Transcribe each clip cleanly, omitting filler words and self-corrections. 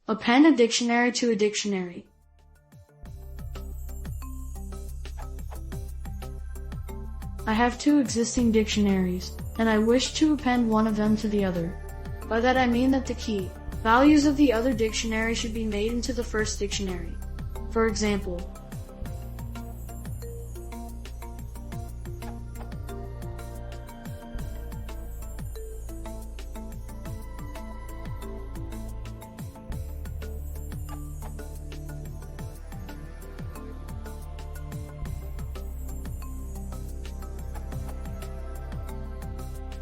Append a dictionary to a dictionary. I have two existing dictionaries, and I wish to append one of them to the other. By that I mean that the key values of the other dictionary should be made into the first dictionary. For example,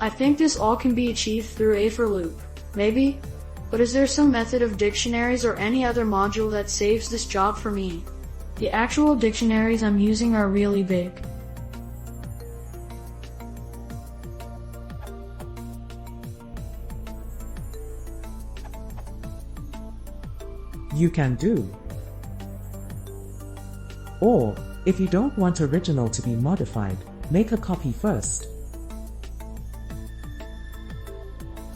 I think this all can be achieved through a for loop. Maybe? But is there some method of dictionaries or any other module that saves this job for me? The actual dictionaries I'm using are really big. You can do. Or, if you don't want original to be modified, make a copy first.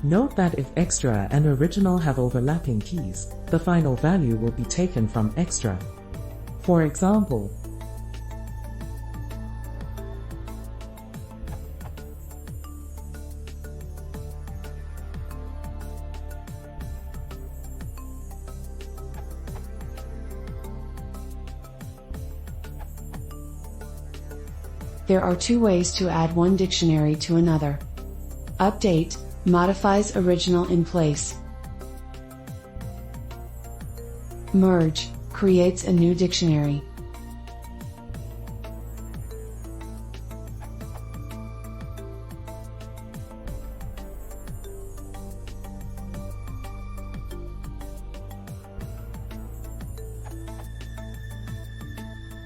Note that if extra and original have overlapping keys, the final value will be taken from extra. For example, there are two ways to add one dictionary to another. Update modifies original in place. Merge creates a new dictionary.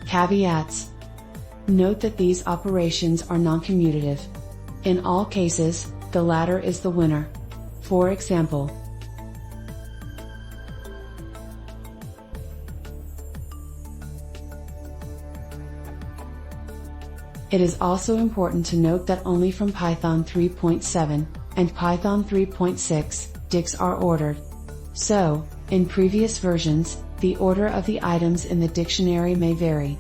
Caveats. Note that these operations are non-commutative. In all cases, the latter is the winner. For example, it is also important to note that only from Python 3.7 and Python 3.6, dics are ordered. So, in previous versions, the order of the items in the dictionary may vary.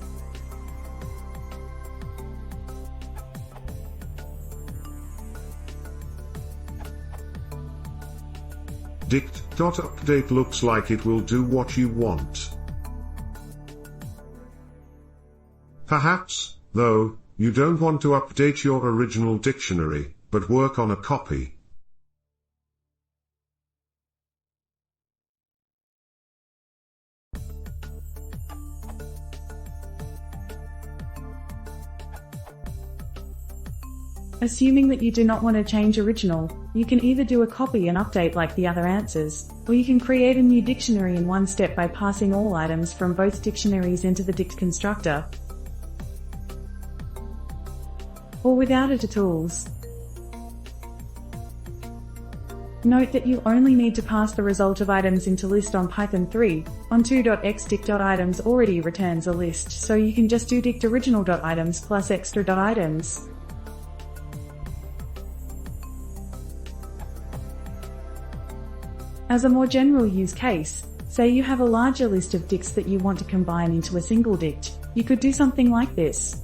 Dict.update looks like it will do what you want. Perhaps, though, you don't want to update your original dictionary, but work on a copy. Assuming that you do not want to change original, you can either do a copy and update like the other answers, or you can create a new dictionary in one step by passing all items from both dictionaries into the dict constructor, or without it at all. Note that you only need to pass the result of items into list on Python 3. On 2.x dict.items already returns a list, so you can just do dict original.items plus extra.items. As a more general use case, say you have a larger list of dicts that you want to combine into a single dict, you could do something like this.